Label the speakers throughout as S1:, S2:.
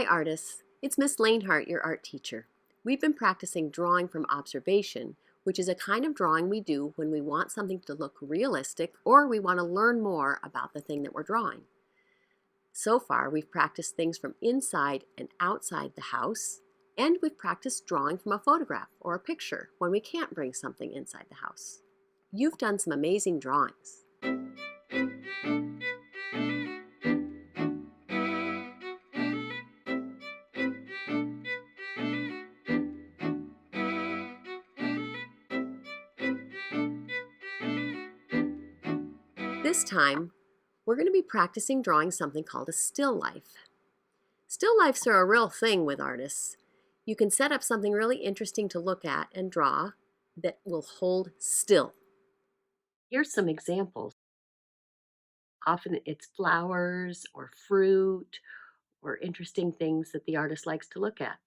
S1: artists, it's Ms Lehnhart, your art teacher. We've been practicing drawing from observation, which is a kind of drawing we do when we want something to look realistic or we want to learn more about the thing that we're drawing. So far, we've practiced things from inside and outside the house, and we've practiced drawing from a photograph or a picture when we can't bring something inside the house. You've done some amazing drawings. This time, we're going to be practicing drawing something called a still life. Still lifes are a real thing with artists. You can set up something really interesting to look at and draw that will hold still. Here's some examples. Often it's flowers or fruit or interesting things that the artist likes to look at.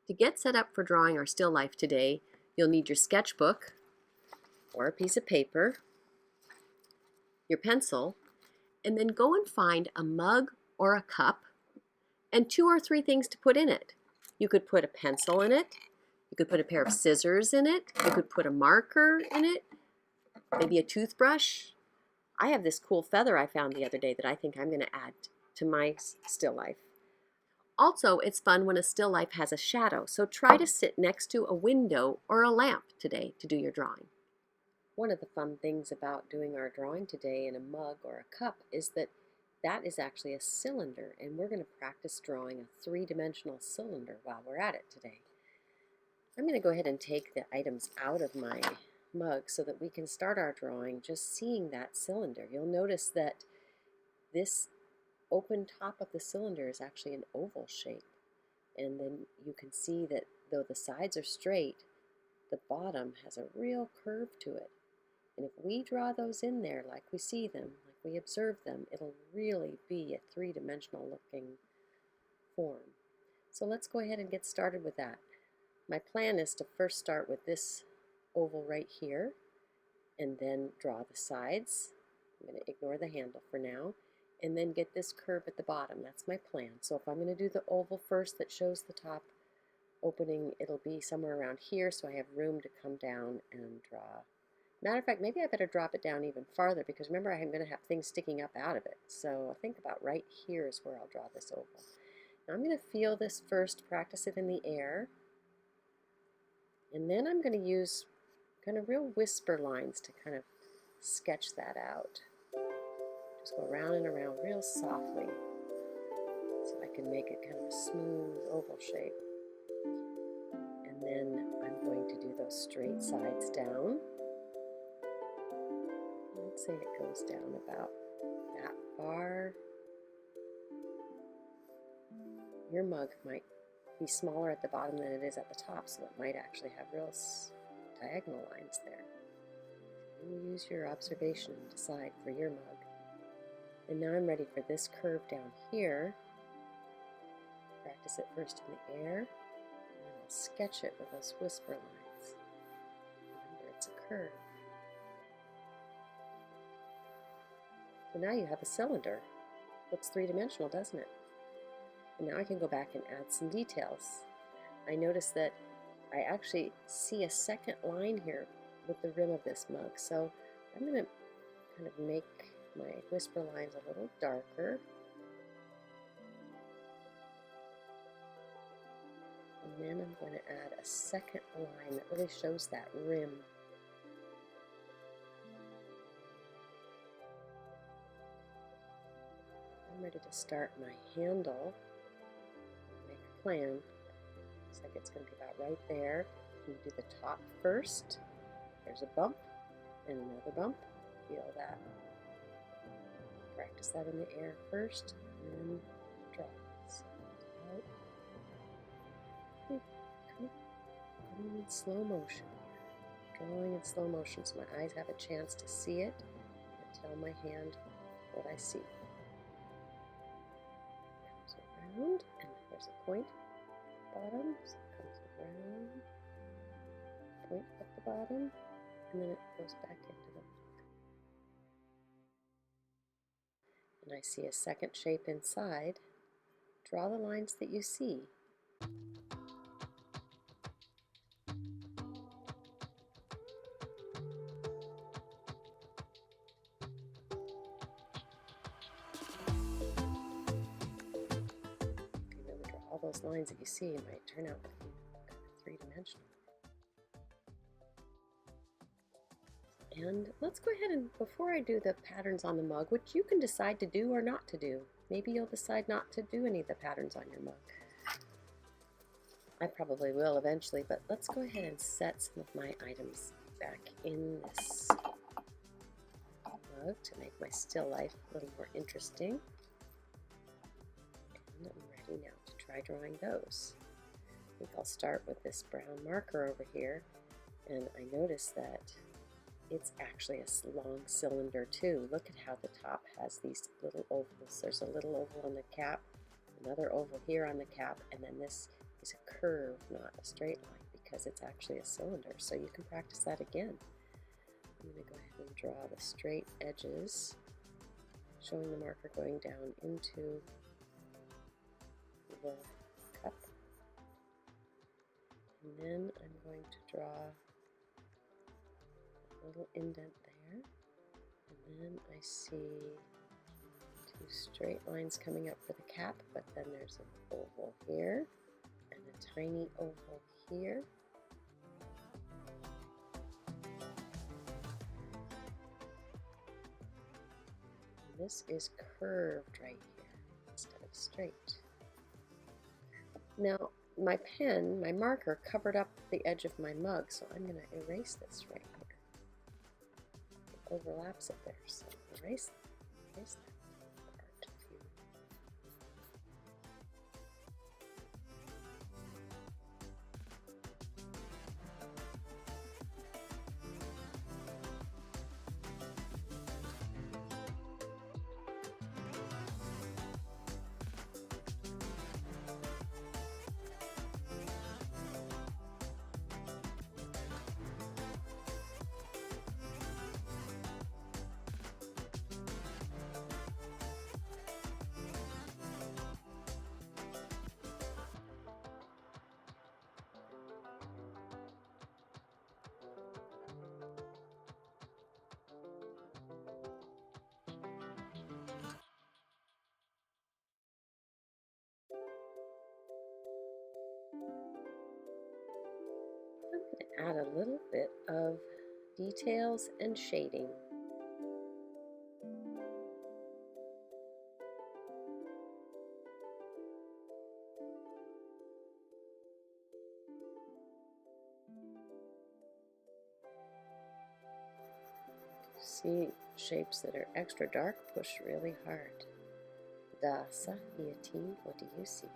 S1: To get set up for drawing our still life today, you'll need your sketchbook or a piece of paper, your pencil, and then go and find a mug or a cup and 2 or 3 things to put in it. You could put a pencil in it, you could put a pair of scissors in it, you could put a marker in it, maybe a toothbrush. I have this cool feather I found the other day that I think I'm going to add to my still life. Also, it's fun when a still life has a shadow, so try to sit next to a window or a lamp today to do your drawing. One of the fun things about doing our drawing today in a mug or a cup is that is actually a cylinder, and we're going to practice drawing a 3-dimensional cylinder while we're at it today. I'm going to go ahead and take the items out of my mug so that we can start our drawing just seeing that cylinder. You'll notice that this open top of the cylinder is actually an oval shape, and then you can see that though the sides are straight, the bottom has a real curve to it. And if we draw those in there like we see them, like we observe them, it'll really be a 3-dimensional looking form. So let's go ahead and get started with that. My plan is to first start with this oval right here and then draw the sides. I'm going to ignore the handle for now and then get this curve at the bottom. That's my plan. So if I'm going to do the oval first that shows the top opening, it'll be somewhere around here so I have room to come down and draw. Matter of fact, maybe I better drop it down even farther because remember I'm going to have things sticking up out of it. So I think about right here is where I'll draw this oval. Now I'm going to feel this first, practice it in the air, and then I'm going to use kind of real whisper lines to kind of sketch that out. Just go around and around real softly so I can make it kind of a smooth oval shape. And then I'm going to do those straight sides down. Let's say it goes down about that far. Your mug might be smaller at the bottom than it is at the top, so it might actually have real diagonal lines there. You use your observation and decide for your mug. And now I'm ready for this curve down here. Practice it first in the air, and then I'll sketch it with those whisper lines. Remember, it's a curve. So now you have a cylinder. Looks 3-dimensional, doesn't it? And now I can go back and add some details. I notice that I actually see a second line here with the rim of this mug. So I'm going to kind of make my whisper lines a little darker. And then I'm going to add a second line that really shows that rim. I'm ready to start my handle. Make a plan. Looks like it's going to be about right there. You do the top first. There's a bump and another bump. Feel that. Practice that in the air first, and then draw. So, out. Coming in slow motion. Drawing in slow motion so my eyes have a chance to see it and tell my hand what I see. Comes around, and there's a point at the bottom. So it comes around, point at the bottom, and then it goes back into the and I see a second shape inside, draw the lines that you see. All those lines that you see might turn out to be kind of three-dimensional. And let's go ahead and, before I do the patterns on the mug, which you can decide to do or not to do. Maybe you'll decide not to do any of the patterns on your mug. I probably will eventually, but let's go ahead and set some of my items back in this mug to make my still life a little more interesting. And I'm ready now to try drawing those. I think I'll start with this brown marker over here, and I notice that it's actually a long cylinder too. Look at how the top has these little ovals. There's a little oval on the cap, another oval here on the cap, and then this is a curve, not a straight line, because it's actually a cylinder. So you can practice that again. I'm going to go ahead and draw the straight edges, showing the marker going down into the cup. And then I'm going to draw a little indent there. And then I see two straight lines coming up for the cap, but then there's an oval here and a tiny oval here. And this is curved right here instead of straight. Now, my pen, my marker, covered up the edge of my mug, so I'm going to erase this right here. It overlaps it there, so erase that part. I'm going to add a little bit of details and shading. See shapes that are extra dark, push really hard. Dasa Yati, what do you see?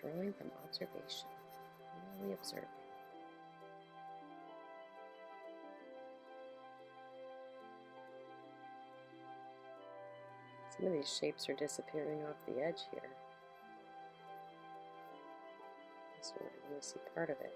S1: We're drawing from observation, really observing. Some of these shapes are disappearing off the edge here. This one, I only see part of it.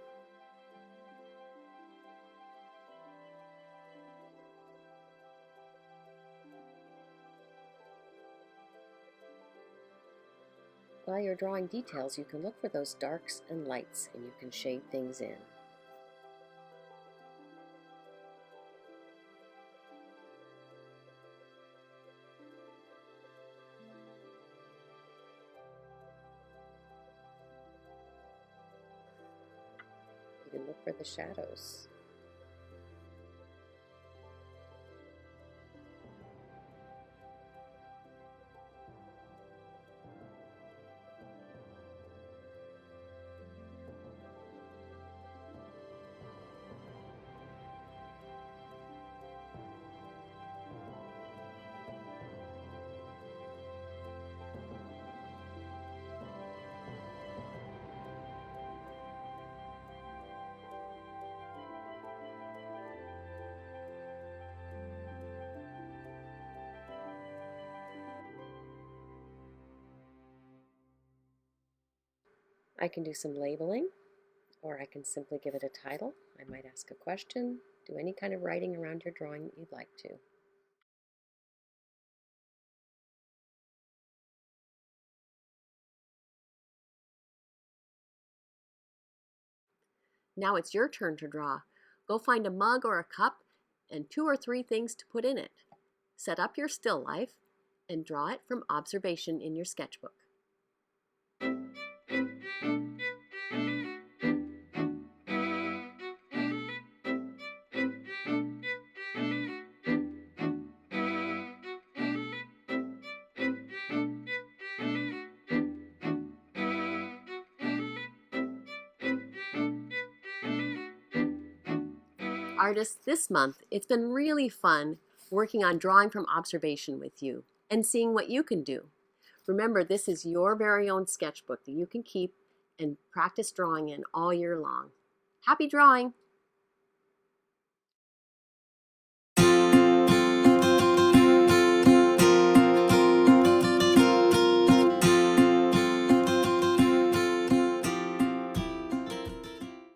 S1: While you're drawing details, you can look for those darks and lights, and you can shade things in. You can look for the shadows. I can do some labeling, or I can simply give it a title. I might ask a question, do any kind of writing around your drawing that you'd like to. Now it's your turn to draw. Go find a mug or a cup and 2 or 3 things to put in it. Set up your still life and draw it from observation in your sketchbook. Artists, this month, it's been really fun working on drawing from observation with you and seeing what you can do. Remember, this is your very own sketchbook that you can keep and practice drawing in all year long. Happy drawing!